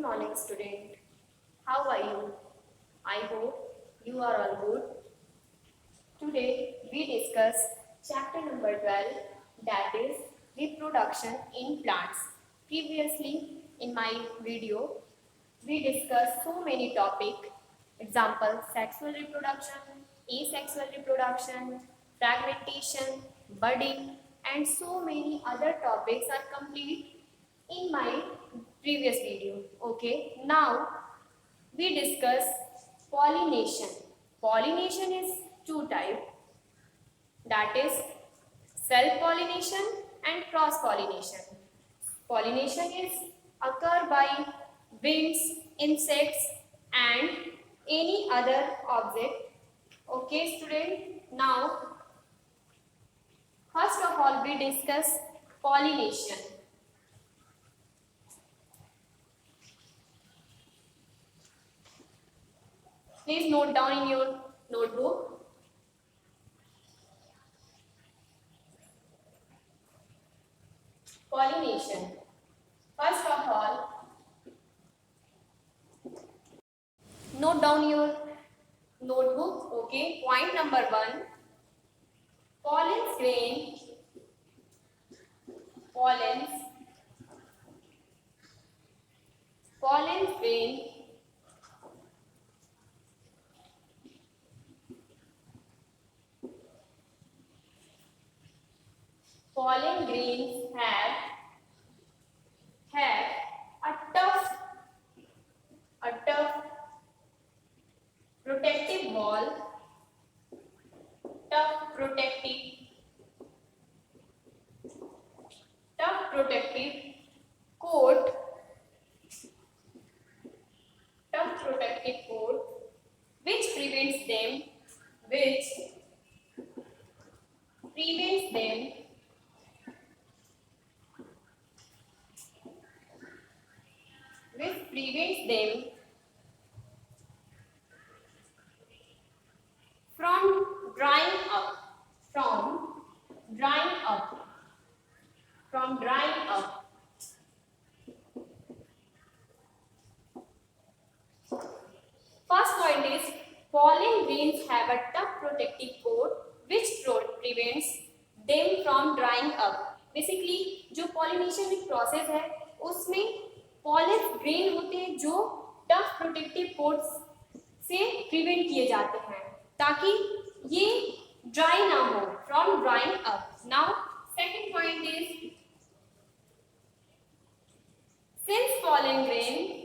morning, student. How are you? I hope you are all good. Today we discuss chapter number 12, that is reproduction in plants. Previously in my video we discussed so many topics. Example: sexual reproduction, asexual reproduction, fragmentation, budding, and so many other topics are complete in my previous video. Okay, now we discuss pollination. Pollination is two types, that is self pollination and cross pollination. Pollination is occur by winds, insects and any other object. Okay student, now first of all we discuss pollination. Please note down in your notebook. Pollination. First of all, note down your notebook. Okay, point number 1. Pollens grain. Pollens grain pollen grains have a tough protective wall, tough protective coat, which prevents them which prevents them from drying up. First point is pollen grains have a tough protective coat which prevents them from drying up. Basically जो pollination एक process है उसमें pollen grain होते हैं जो tough protective coats से prevent किए जाते हैं ताकि ये dry ना हो, from drying up. Now second point is since pollen grains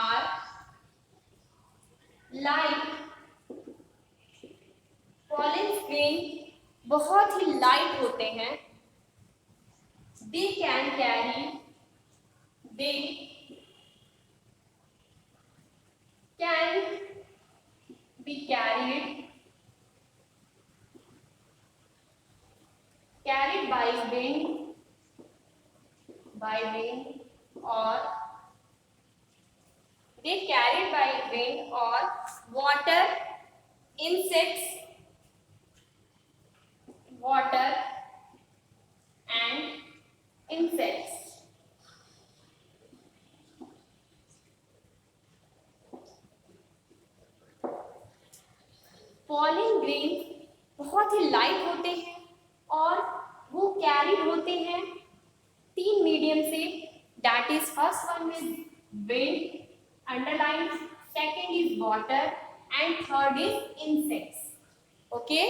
are light, pollen grain बहुत ही लाइट होते हैं. They can be carried by wind or water, insects, and insects. Pollen grains बहुत ही लाइट होते हैं और वो कैरिड होते हैं तीन मीडियम से, that is first one is wind, underline, second is water and third is insects. Okay,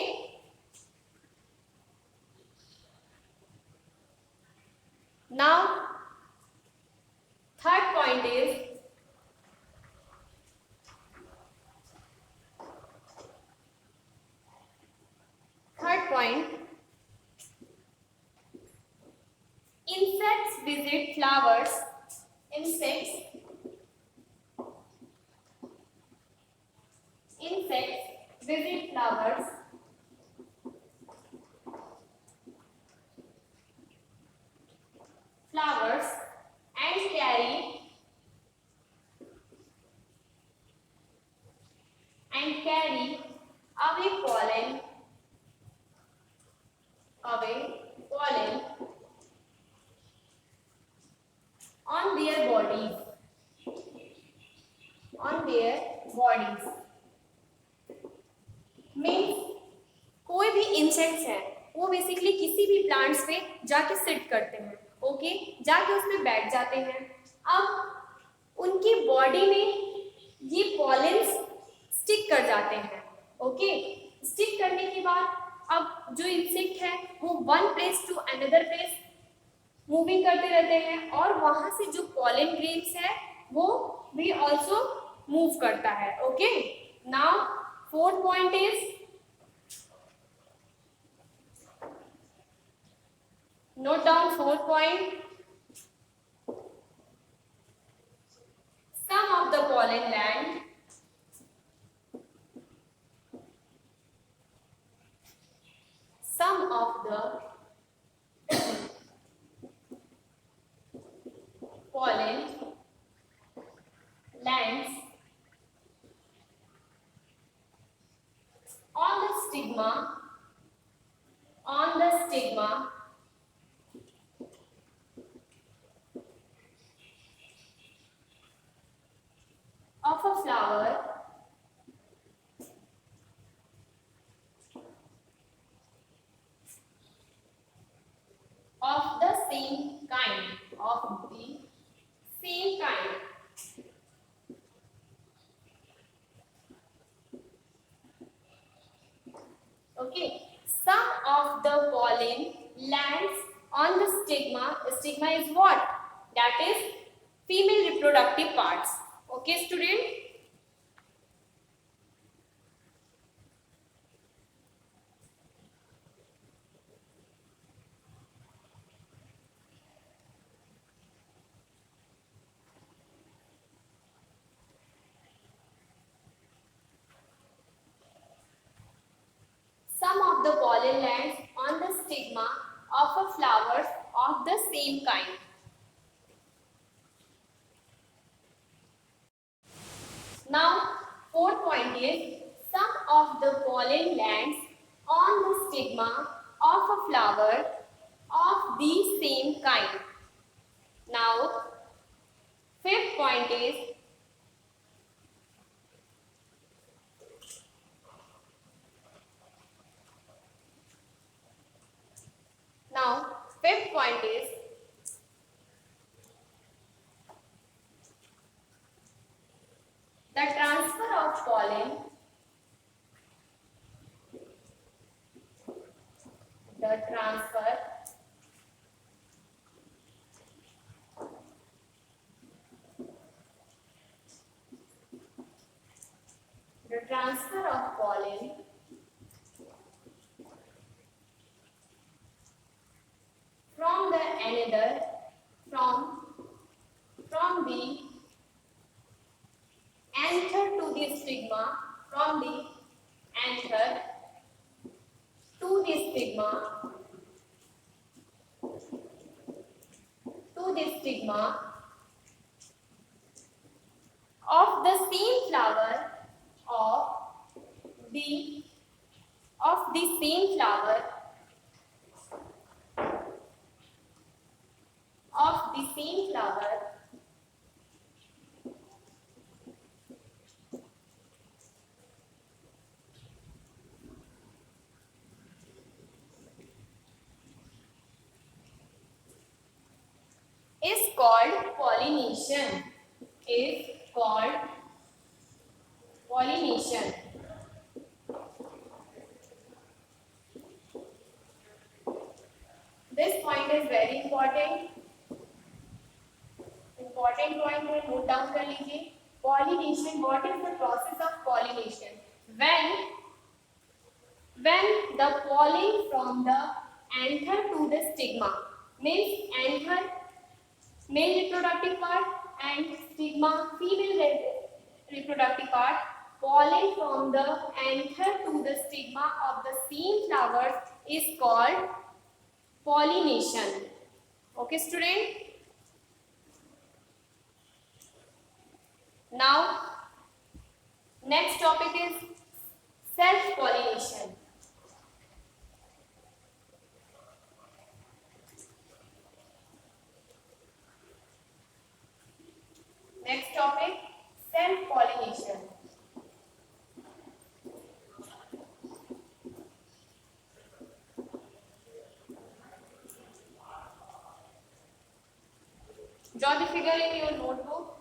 now third point is insects visit flowers. Insects visit flowers and carry away pollen, away pollen on their bodies, on their bodies. Means कोई भी insects है वो basically किसी भी plants पे जाके seat करते हैं, ओके, जाके उसमें बैठ जाते हैं। अब उनकी बॉडी में ये पॉलेंस स्टिक कर जाते हैं, ओके। स्टिक करने के बाद अब जो इंसेक्ट है वो one place to another place moving करते रहते हैं और वहां से जो पॉलन ग्रेन्स है वो भी ऑल्सो मूव करता है, okay. Now fourth point is note down fourth point. Some of the pollen gland some of the pollen glands on the stigma of a flower of the same kind, of the same kind. Okay, some of the pollen lands on the stigma. Stigma is what? That is female reproductive parts. Okay, student. Some of the pollen lands on the stigma of a flowers of the same kind. Now, fourth point is some of the pollen lands on the stigma of a flower of the same kind. Now, fifth point is the transfer of pollen, the transfer of pollen from the another from the anther to the stigma, from the anther to the stigma, of the same flower of the same flower is called pollination. This point is very important point है, note down कर लीजिए। Pollination, what is the process of pollination? When the pollen from the anther to the stigma, means anther male reproductive part and stigma female reproductive part, pollen from the anther to the stigma of the same flowers is called pollination. Okay, student. Now, next topic is self-pollination. Next topic, self-pollination. Draw the figure in your notebook.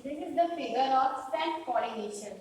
This is the figure of self-pollination.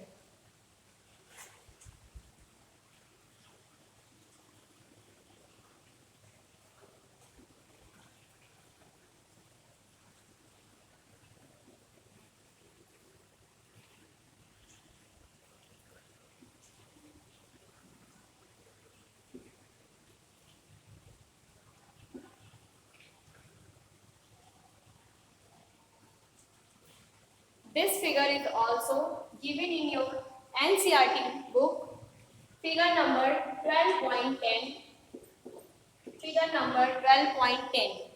This figure is also given in your NCERT book, figure number 12.10. Figure number 12.10.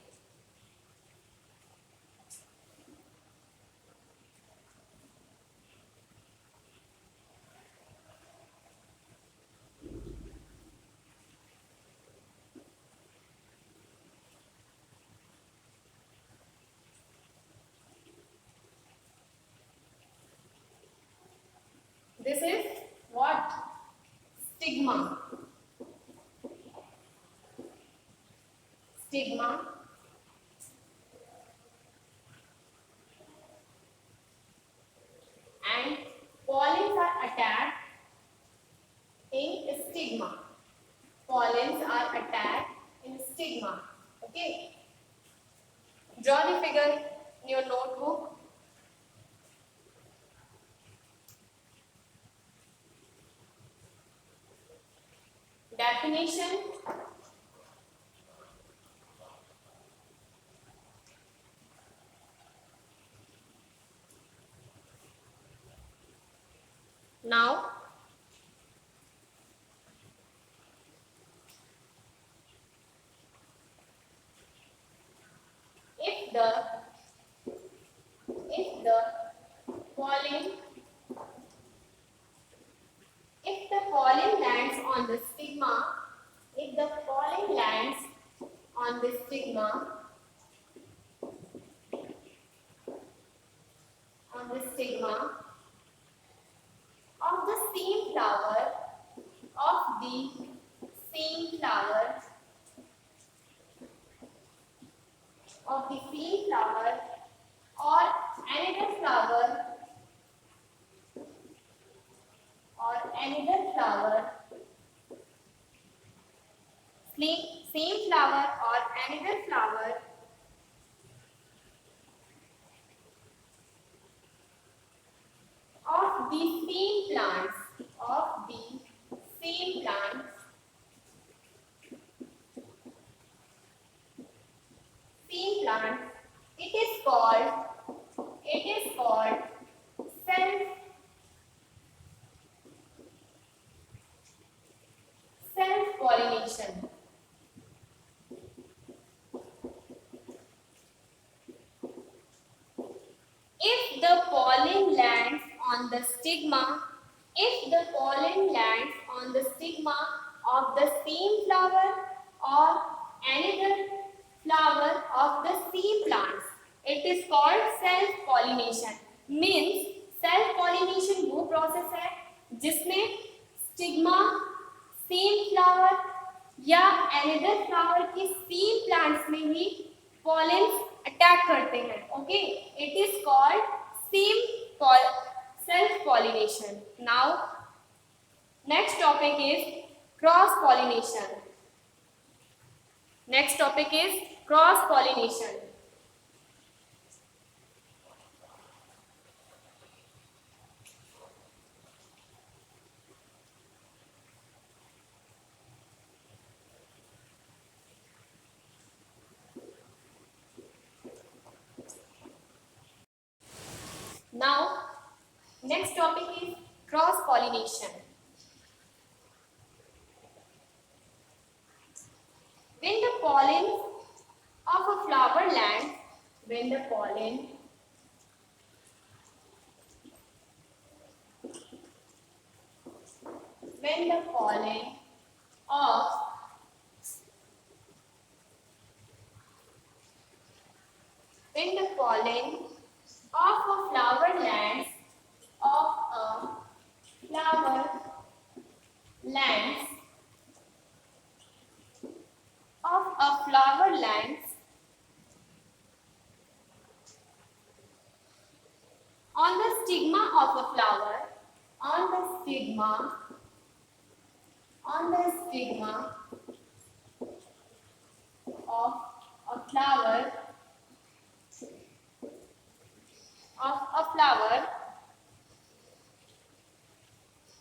This is what? Stigma. Stigma. And pollens are attacked in stigma. Pollens are attacked in stigma. Okay. Draw the figure in your notebook. Definition. Now, if the pollen if the pollen lands on the stigma, if the pollen lands on the stigma, of the same flower, of the same flower, of the same flower, or another flower, same flower or another flower of the same plants, same plants, it is called self pollination. on the stigma. If the pollen lands on the stigma of the same flower or another flower of the same plants, it is called self-pollination. Means self-pollination वो process है जिसमें stigma same flower या another flower के same plants में ही pollens attack करते हैं. Okay, it is called same self pollination. Now next topic is cross pollination. Next topic is cross pollination. Now, next topic is cross pollination. When the pollen of a flower lands, when the pollen of when the pollen of a flower lands on the stigma of a flower, on the stigma of a flower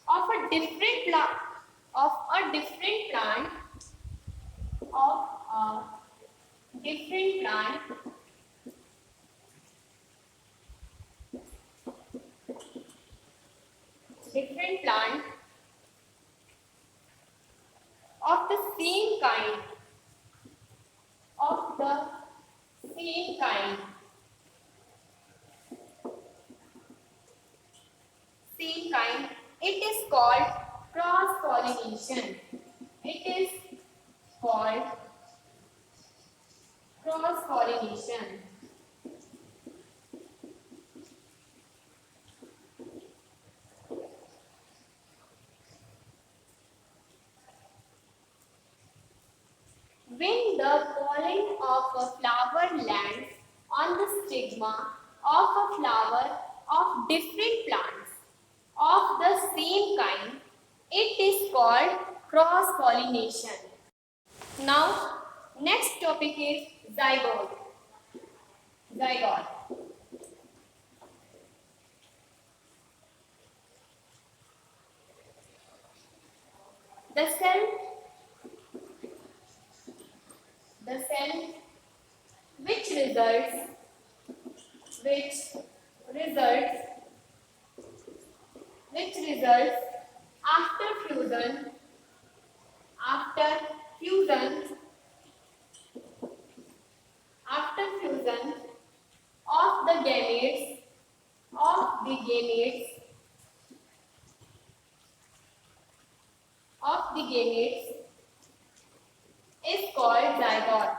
of a different plant of a different plant of the same kind it is called cross pollination. It is called cross pollination. When the pollen of a flower lands on the stigma of a flower of different plants of the same kind, it is called cross pollination. Now, next topic is zygote. The cell which results after fusion of the gametes is called zygote.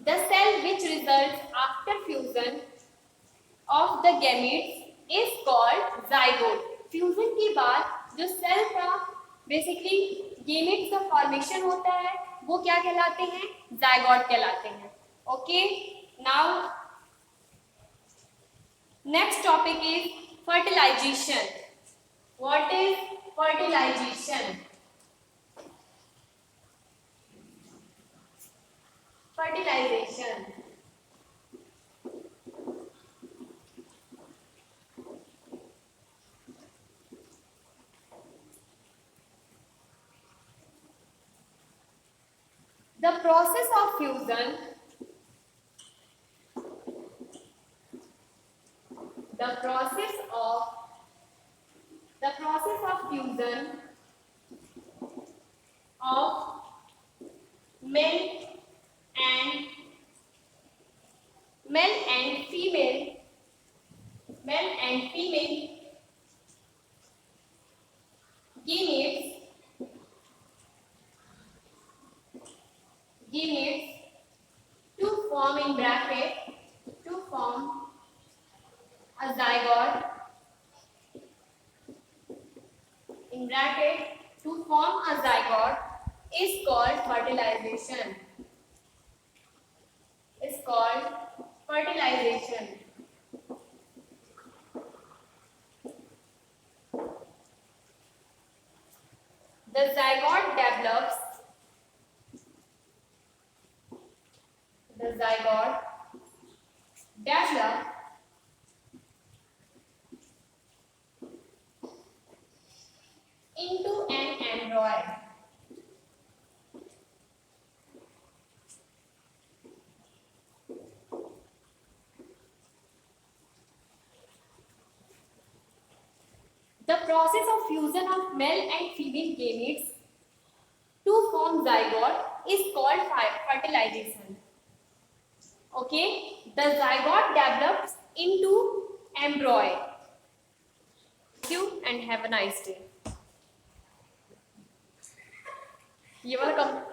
The cell which results after fusion of the gametes is called zygote. Fusion के बाद जो cell का basically gametes का formation होता है वो क्या कहलाते हैं? जायगोट कहलाते हैं. Okay, now next topic is fertilisation. What is fertilisation? The process of fusion of male and male and female male and female gametes to form in bracket to form a zygote in bracket to form a zygote is called fertilization. Is called fertilization. The zygote develops into an embryo. The process of fusion of male and female gametes to form zygote is called fertilization. Okay, the zygote develops into embryo. Thank you and have a nice day. You are welcome.